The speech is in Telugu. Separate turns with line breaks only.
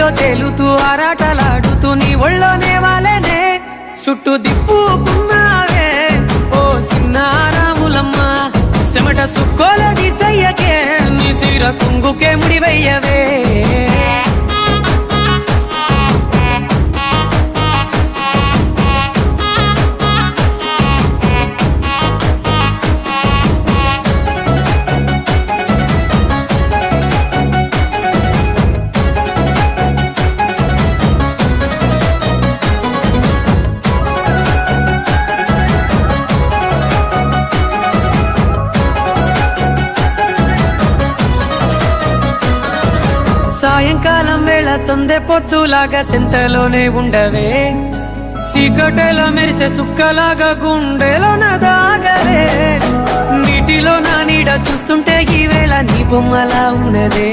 గాలిలో తేలుతూ ఆరాటలాడుతూ నీ ఒళ్ళోనే వాలేనే చుట్టూ దిప్పుకున్నావే ఓ సిన్నారాములమ్మ చెమట సుక్కోల దిశయ్యకే నీ సిర కుంగుకే ముడివయ్యవే సాయంకాలం వేళ సందె పొద్దులాగా సెంతలోనే ఉండవే చీకటెలో మెరిసే సుక్కలాగా గుండెలోన దాగవే నీటిలో నా నీడ చూస్తుంటే ఈ వేళ నీ బొమ్మలా ఉన్నదే